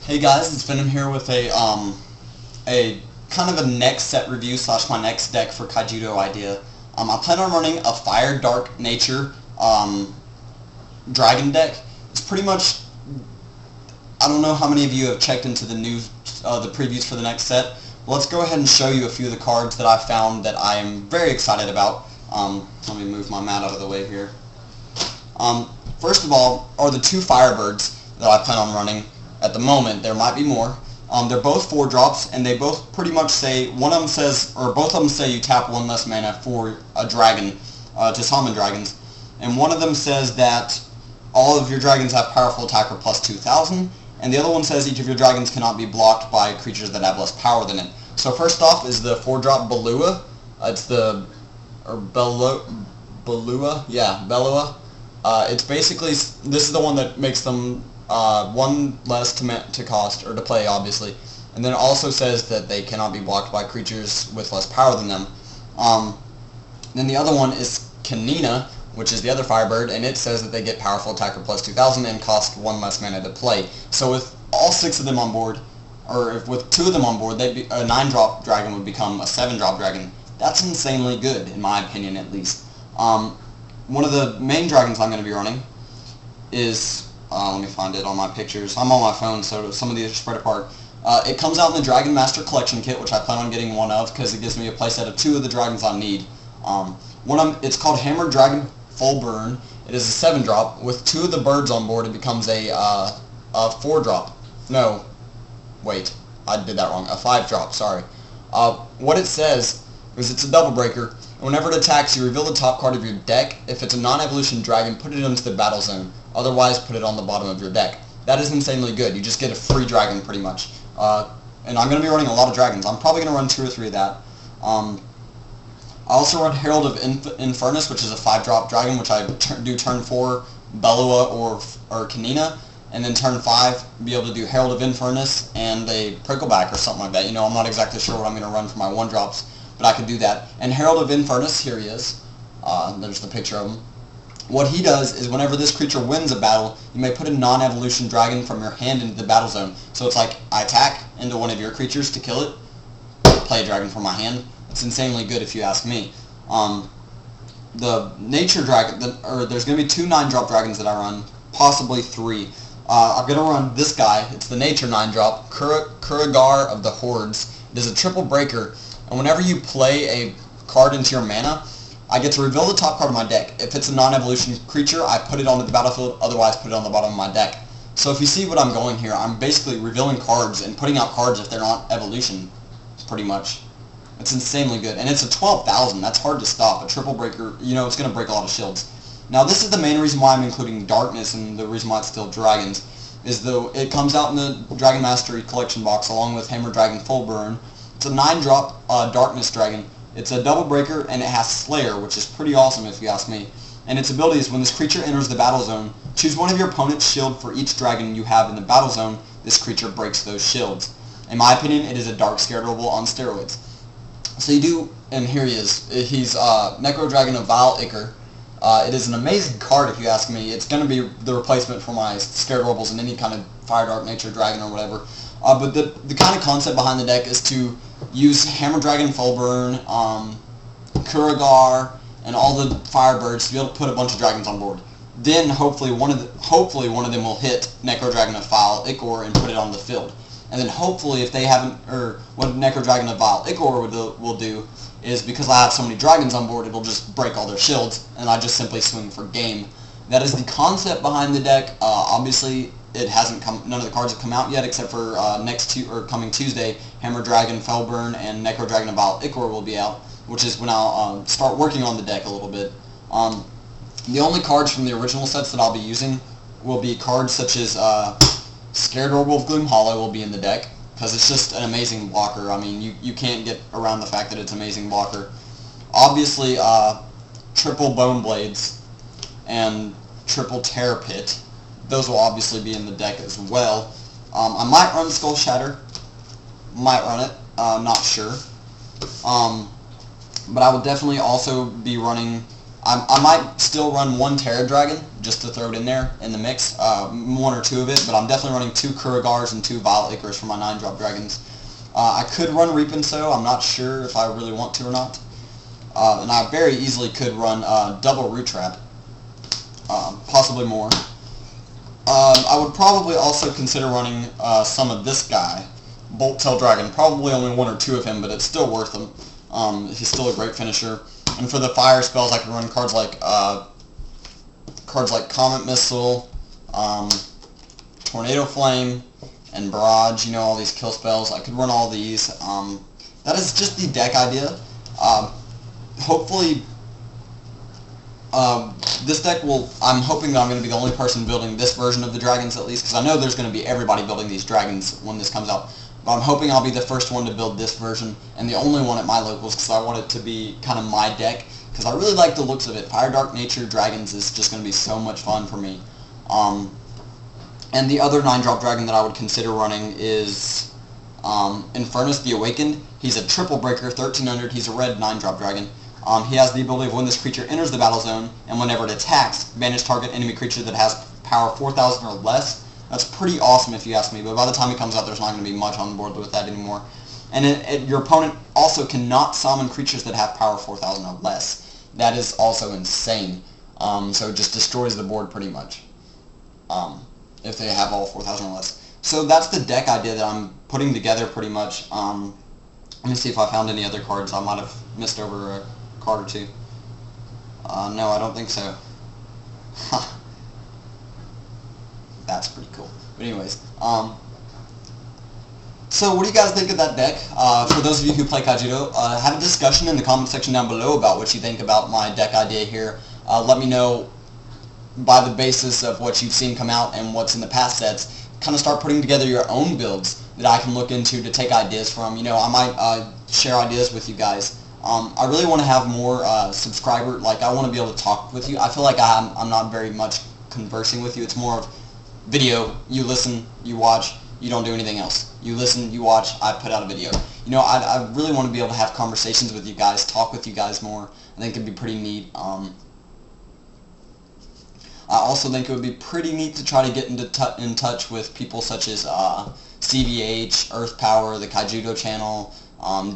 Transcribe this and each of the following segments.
Hey guys, it's zVeNoMz here with a kind of a next set review slash my next deck for Kaijudo idea. I plan on running a Fire Dark Nature Dragon deck. It's pretty much, I don't know how many of you have checked into the previews for the next set. Let's go ahead and show you a few of the cards that I found that I am very excited about. Let me move my mat out of the way here. First of all are the two Firebirds that I plan on running. At the moment, there might be more. They're both 4-drops, and they both pretty much say, one of them says, or both of them say you tap one less mana for a dragon, to summon dragons. And one of them says that all of your dragons have powerful attacker plus 2,000, and the other one says each of your dragons cannot be blocked by creatures that have less power than it. So first off is the 4-drop Belua. It's the, or Belua, yeah, Belua. It's basically, this is the one that makes them one less to cost, or to play, obviously. And then it also says that they cannot be blocked by creatures with less power than them. Then the other one is Kanina, which is the other Firebird, and it says that they get powerful attacker plus 2,000 and cost one less mana to play. So with all 6 of them on board, or if with 2 of them on board, a 9-drop dragon would become a 7-drop dragon. That's insanely good, in my opinion, at least. One of the main dragons I'm going to be running is... let me find it on my pictures. I'm on my phone, so some of these are spread apart. It comes out in the Dragon Master Collection Kit, which I plan on getting one of, because it gives me a playset of 2 of the dragons I need. It's called Hammer Dragon Full Burn. It is a 7-drop. With 2 of the birds on board, it becomes a 4-drop. No, wait, I did that wrong. A 5-drop, sorry. What it says is it's a double breaker. Whenever it attacks, you reveal the top card of your deck. If it's a non-evolution dragon, put it into the battle zone. Otherwise, put it on the bottom of your deck. That is insanely good. You just get a free dragon, pretty much. And I'm going to be running a lot of dragons. I'm probably going to run 2 or 3 of that. I also run Herald of Infernus, which is a 5-drop dragon, which I do turn 4, Belua or Kanina. And then turn 5, be able to do Herald of Infernus and a Prickleback or something like that. You know, I'm not exactly sure what I'm going to run for my 1-drops. But I could do that. And Herald of Infernus, here he is. There's the picture of him. What he does is whenever this creature wins a battle, you may put a non-evolution dragon from your hand into the battle zone. So it's like, I attack into one of your creatures to kill it, play a dragon from my hand. It's insanely good if you ask me. The Nature Dragon, there's going to be 2 9-drop dragons that I run, possibly 3. I'm going to run this guy. It's the Nature 9-drop, Kurigar of the Hordes. It is a triple breaker. And whenever you play a card into your mana, I get to reveal the top card of my deck. If it's a non-evolution creature, I put it onto the battlefield, otherwise put it on the bottom of my deck. So if you see what I'm going here, I'm basically revealing cards and putting out cards if they're not evolution, pretty much. It's insanely good. And it's a 12,000. That's hard to stop. A triple breaker, you know, it's going to break a lot of shields. Now this is the main reason why I'm including Darkness, and the reason why it's still dragons, is though it comes out in the Dragon Mastery collection box along with Hammer Dragon Full Burn. It's a 9-drop Darkness Dragon. It's a double breaker, and it has Slayer, which is pretty awesome if you ask me. And its ability is when this creature enters the battle zone, choose one of your opponent's shield for each dragon you have in the battle zone. This creature breaks those shields. In my opinion, it is a Dark Scarecrow on steroids. So you do, and here he is. He's Necro Dragon of Vile Ichor. It is an amazing card if you ask me. It's going to be the replacement for my Scarecrows in any kind of Fire Dark Nature Dragon or whatever. But the kind of concept behind the deck is to use Hammer Dragon Full Burn, Kurigar, and all the Firebirds to be able to put a bunch of dragons on board. Then hopefully one of them will hit Necro Dragon of Vile Ichor and put it on the field. And then hopefully if they haven't, or what Necro Dragon of Vile Ichor will do is, because I have so many dragons on board, it'll just break all their shields, and I just simply swing for game. That is the concept behind the deck. Obviously, it hasn't come. None of the cards have come out yet, except for coming Tuesday. Hammer Dragon, Fellburn, and Necro Dragon of Vile Ichor will be out, which is when I'll start working on the deck a little bit. The only cards from the original sets that I'll be using will be cards such as Scared Werewolf Gloom Hollow will be in the deck, because it's just an amazing blocker. I mean, you can't get around the fact that it's an amazing blocker. Obviously, triple Bone Blades and triple Terror Pit. Those will obviously be in the deck as well. I might run Skull Shatter. Might run it. Not sure. But I will definitely also be running I might still run one Terra Dragon, just to throw it in there in the mix, one or two of it, but I'm definitely running 2 Kuragars and 2 Violet Icarus for my 9-drop dragons. I could run Reap and Sow, I'm not sure if I really want to or not. And I very easily could run double Root Trap, possibly more. I would probably also consider running some of this guy, Bolt Tail Dragon. Probably only 1 or 2 of him, but it's still worth him. He's still a great finisher. And for the fire spells, I can run cards like Comet Missile, Tornado Flame, and Barrage. You know, all these kill spells. I could run all these. That is just the deck idea. Hopefully, this deck will. I'm hoping that I'm going to be the only person building this version of the dragons, at least, because I know there's going to be everybody building these dragons when this comes out. But I'm hoping I'll be the first one to build this version, and the only one at my locals, because I want it to be kind of my deck, because I really like the looks of it. Fire Dark Nature Dragons is just going to be so much fun for me. And the other 9-drop dragon that I would consider running is Infernus the Awakened. He's a triple breaker, 1300. He's a red 9-drop dragon. He has the ability of when this creature enters the battle zone, and whenever it attacks, banish target enemy creature that has power 4,000 or less. That's pretty awesome if you ask me, but by the time it comes out, there's not going to be much on the board with that anymore. And your opponent also cannot summon creatures that have power 4,000 or less. That is also insane. So it just destroys the board pretty much if they have all 4,000 or less. So that's the deck idea that I'm putting together pretty much. Let me see if I found any other cards. I might have missed over a card or two. No, I don't think so. That's pretty cool. But anyways, so what do you guys think of that deck? For those of you who play Kaijudo, have a discussion in the comment section down below about what you think about my deck idea here. Let me know by the basis of what you've seen come out and what's in the past sets. Kind of start putting together your own builds that I can look into to take ideas from. You know, I might share ideas with you guys. I really want to have more subscriber, like I want to be able to talk with you. I feel like I'm not very much conversing with you. It's more of video, you listen, you watch, you don't do anything else. You listen, you watch, I put out a video. You know, I really want to be able to have conversations with you guys, talk with you guys more. I think it'd be pretty neat. I also think it would be pretty neat to try to get in touch with people such as CVH, Earth Power, the Kaijudo channel,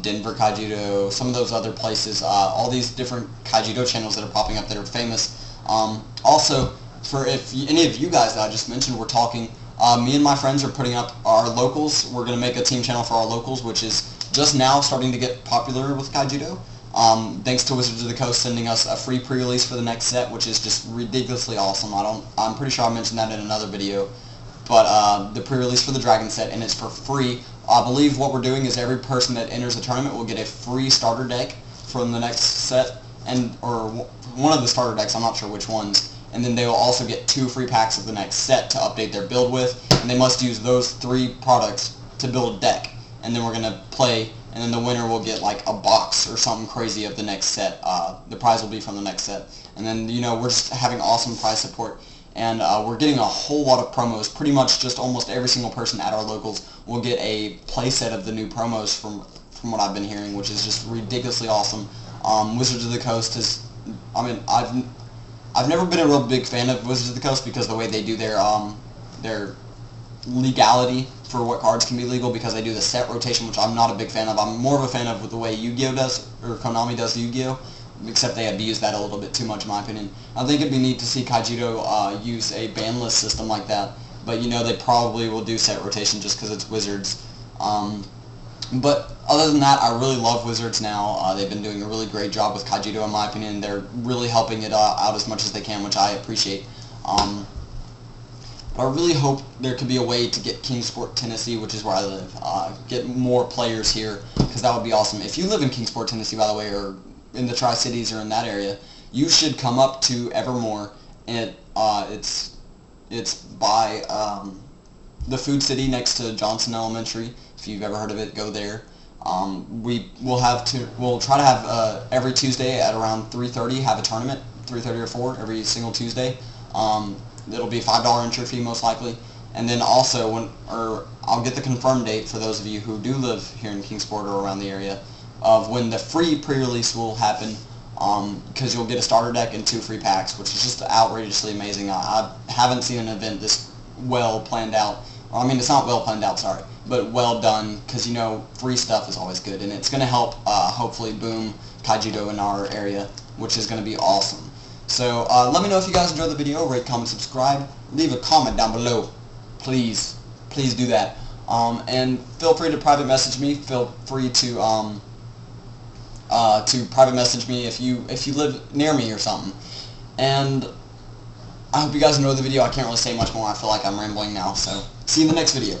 Denver Kaijudo, some of those other places, all these different Kaijudo channels that are popping up that are famous. Also, for if any of you guys that I just mentioned were talking, me and my friends are putting up our locals. We're going to make a team channel for our locals, which is just now starting to get popular with Kaijudo. Thanks to Wizards of the Coast sending us a free pre-release for the next set, which is just ridiculously awesome. I'm pretty sure I mentioned that in another video. But the pre-release for the Dragon set, and it's for free. I believe what we're doing is every person that enters the tournament will get a free starter deck from the next set, or one of the starter decks, I'm not sure which ones. And then they will also get 2 free packs of the next set to update their build with, and they must use those 3 products to build a deck. And then we're going to play, and then the winner will get like a box or something crazy of the next set. The prize will be from the next set. And then, you know, we're just having awesome prize support. And we're getting a whole lot of promos. Pretty much just almost every single person at our locals will get a playset of the new promos from what I've been hearing, which is just ridiculously awesome. Wizards of the Coast is, I mean, I've never been a real big fan of Wizards of the Coast because of the way they do their legality for what cards can be legal, because they do the set rotation, which I'm not a big fan of. I'm more of a fan of the way Yu-Gi-Oh does, or Konami does Yu-Gi-Oh, except they abuse that a little bit too much in my opinion. I think it'd be neat to see Kaijudo use a banless system like that, but you know they probably will do set rotation just because it's Wizards. But other than that, I really love Wizards now. They've been doing a really great job with Kaijudo in my opinion. They're really helping it out as much as they can, which I appreciate. But I really hope there could be a way to get Kingsport, Tennessee, which is where I live, get more players here, because that would be awesome. If you live in Kingsport, Tennessee, by the way, or in the Tri-Cities or in that area, you should come up to Evermore, and it's by the Food City next to Johnson Elementary. If you've ever heard of it, go there. We'll try to have every Tuesday at around 3:30 have a tournament, 3:30 or 4 every single Tuesday. It'll be a $5 entry fee most likely, and then also I'll get the confirmed date for those of you who do live here in Kingsport or around the area of when the free pre-release will happen. because you'll get a starter deck and 2 free packs, which is just outrageously amazing. I haven't seen an event this well planned out. I mean, it's not well planned out, sorry, but well done, because, you know, free stuff is always good, and it's going to help, hopefully, boom Kaijudo in our area, which is going to be awesome. So, let me know if you guys enjoyed the video. Rate, comment, subscribe. Leave a comment down below. Please. Please do that. And feel free to private message me. Feel free to private message me if you live near me or something. And I hope you guys enjoyed the video. I can't really say much more. I feel like I'm rambling now. So, see you in the next video.